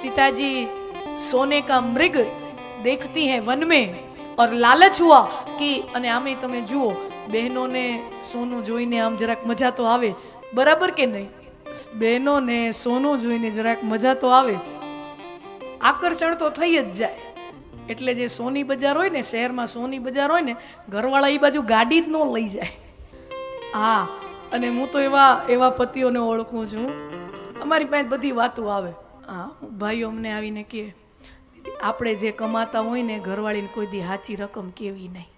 सीता जी सोने का मृग देखती हैं वन में और लालच हुआ कि અને આમે તમે જુઓ બહેનોને સોનું જોઈને આમ જરાક મજા તો આવે જ, બરાબર કે નહીં? બહેનોને સોનું જોઈને જરાક મજા તો આવે જ, આકર્ષણ તો થઈ જ જાય. એટલે જે સોની બજાર હોય ને, શહેરમાં સોની બજાર હોય ને, ઘરવાળા એ બાજુ ગાડી જ ન લઈ જાય. હા, અને હું તો એવા પતિઓને ઓળખું છું, અમારી પાસે બધી વાતો આવે. હા, ભાઈઓ અમને આવીને કહે, આપણે જે કમાતા હોય ને ઘરવાળીને કોઈ દી સાચી રકમ કેવી નહીં.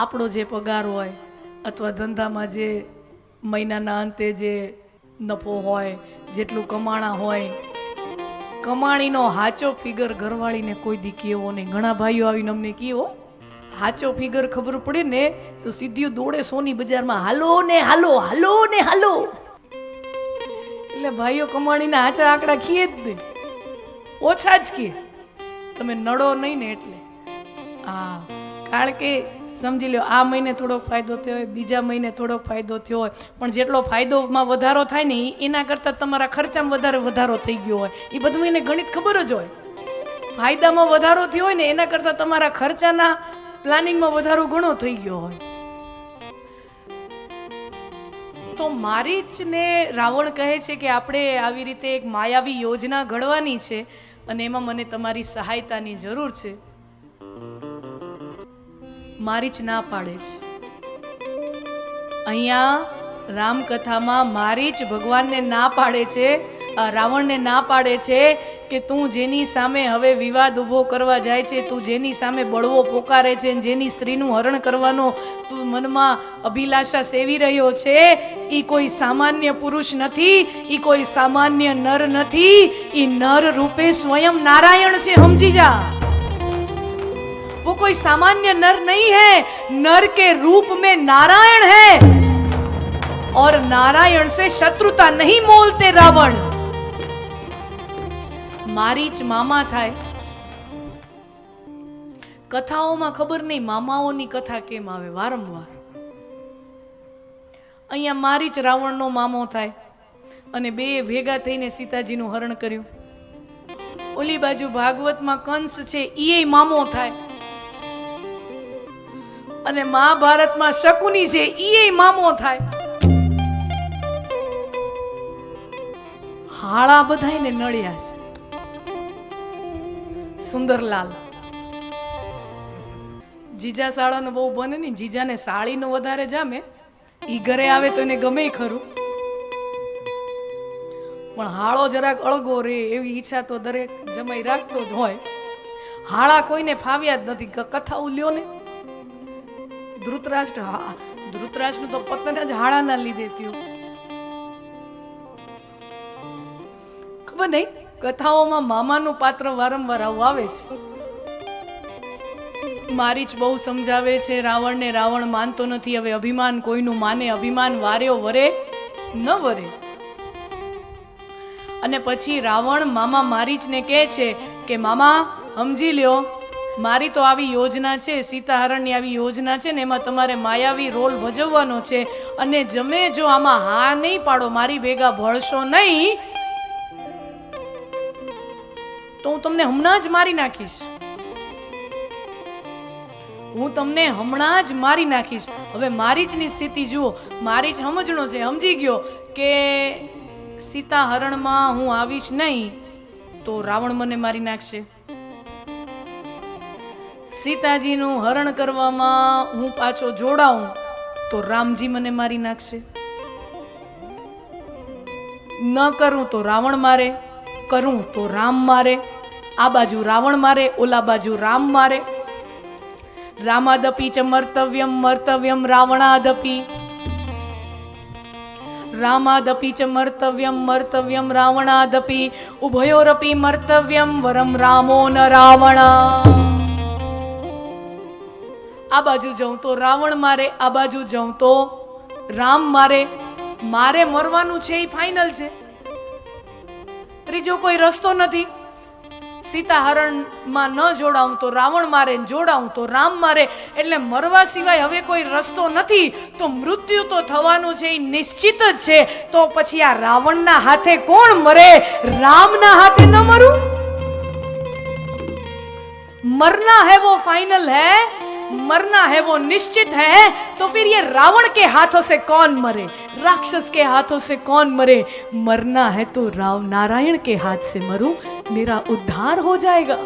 આપણો જે પગાર હોય અથવા ધંધામાં જે મહિનાના અંતે જે નફો હોય, જેટલું કમાણા હોય, કમાણીનો સાચો ફિગર ઘરવાળીને કોઈ દી કેવો નહીં. ઘણા ભાઈઓ આવીને અમને કેવો સાચો ફિગર ખબર પડે ને તો સીધી દોડે સોની બજારમાં, હાલો ને હાલો, હાલો ને હાલો. એટલે ભાઈઓ કમાણીના સાચા આંકડા ખીએ જ દે, ઓછા જ કે તમે નડો નહીં ને. એટલે હા, કારણ કે સમજી લો આ મહિને થોડોક ફાયદો થયો હોય, બીજા મહિને થોડોક ફાયદો થયો હોય, પણ જેટલો ફાયદોમાં વધારો થાય ને એના કરતાં તમારા ખર્ચામાં વધારો થઈ ગયો હોય, એ બધું એને ગણિત ખબર જ હોય. ફાયદામાં વધારો થયો હોય ને એના કરતાં તમારા ખર્ચાના પ્લાનિંગમાં વધારો ઘણો થઈ ગયો હોય. તો મારીચને રાવણ કહે છે કે આપણે આવી રીતે એક માયાવી યોજના ઘડવાની છે અને એમાં મને તમારી સહાયતાની જરૂર છે. મારીચ ના પાડે છે. અહીંયા રામકથામાં મારીચ ભગવાનને ના પાડે છે, રાવણને ના પાડે છે કે તું જેની સામે હવે વિવાદ ઊભો કરવા જાય છે, તું જેની સામે બળવો પોકારે છે, જેની સ્ત્રીનું હરણ કરવાનો તું મનમાં અભિલાષા સેવી રહ્યો છે, એ કોઈ સામાન્ય પુરુષ નથી, એ કોઈ સામાન્ય નર નથી, એ નર રૂપે સ્વયં નારાયણ છે. સમજી જા, वो कोई सामान्य नर नहीं है, नर के रूप में नारायण है और नारायण से शत्रुता नहीं मोलते रावण. मारीच मामा થાય. કથાઓમાં ખબર નહીં મામાઓની કથા કેમ આવે વારંવાર. અહીંયા મારીચ રાવણનો મામો થાય અને બે ભેગા થઈને સીતાજીનું હરણ કર્યું. ઓલી બાજુ ભાગવતમાં કંસ છે, ઈ મામો થાય અને મહાભારતમાં શકુની છે, ઈ મામો થાય. હાળા બધાયને નળ્યા છે. સુંદરલાલ જીજા સાળાનો બહુ બને ને, જીજાને સાળીનો વધારે જામે, ઈ ઘરે આવે તો એને ગમે ખરું, પણ હાળો જરાક અળગો રે એવી ઈચ્છા તો દરેક જમાઈ રાખતો જ હોય. હાળા કોઈને ફાવ્યા જ નથી. કથાઓ લ્યો ને, ધૃતરાષ્ટ્રનું તો પતન જ હાળાના લીધે થયું. ખબર નહીં, કથાઓમાં મામાનું પાત્ર વારંવાર આવું આવે છે. મારીચ બહુ સમજાવે છે રાવણને, રાવણ માનતો નથી. હવે અભિમાન કોઈનું માને, અભિમાન વાર્યો વરે ન વરે. અને પછી રાવણ મામા મારીચને કહે છે કે મામા સમજી લ્યો, મારી તો આવી યોજના છે, સીતાહરણની આવી યોજના છે ને, એમાં તમારે માયાવી રોલ ભજવવાનો છે અને જમે જો આમાં હા નહીં પાડો, મારી ભેગા ભળશો નહીં, તો હું તમને હમણાં જ મારી નાખીશ. હું તમને હમણાં જ મારી નાખીશ. હવે મારીચની સ્થિતિ જુઓ. મારીચ સમજણો છે, સમજી ગયો કે સીતાહરણમાં હું આવીશ નહીં તો રાવણ મને મારી નાખશે. સીતાજીનું હરણ કરવામાં હું પાછો જોડાઉં તો રામજી મને મારી નાખશે. ન કરું તો રાવણ મારે, કરું તો રામ મારે. આ બાજુ રાવણ મારે, ઓલા બાજુ રામ મારે. રામાદપી ચ મર્તવ્યમ મર્તવ્યમ રાવણાદપી. રામાદપી ચ મર્તવ્યમ મર્તવ્યમ રાવણાદપી. ઉભયોરપી મર્તવ્યમ વરમ રામો ન રાવણા. આ બાજુ જાઉં તો રાવણ મારે, આ બાજુ જાઉં તો રામ મારે. મારે મરવાનું છે એ ફાઇનલ છે, ત્રીજો કોઈ રસ્તો નથી. સીતાહરણમાં ન જોડાઉં તો રાવણ મારે, જોડાઉં તો રામ મારે. એટલે મરવા સિવાય હવે કોઈ રસ્તો નથી. તો મૃત્યુ તો થવાનું છે એ નિશ્ચિત જ છે. તો પછી આ રાવણના હાથે કોણ મરે, રામના હાથે ન મરું? मरना है वो फाइनल है, मरना है वो निश्चित है, तो फिर ये रावण के हाथों से कौन मरे, राक्षस के हाथों से कौन मरे? मरना है तो राव नारायण के हाथ से मरूं, मेरा उद्धार हो जाएगा।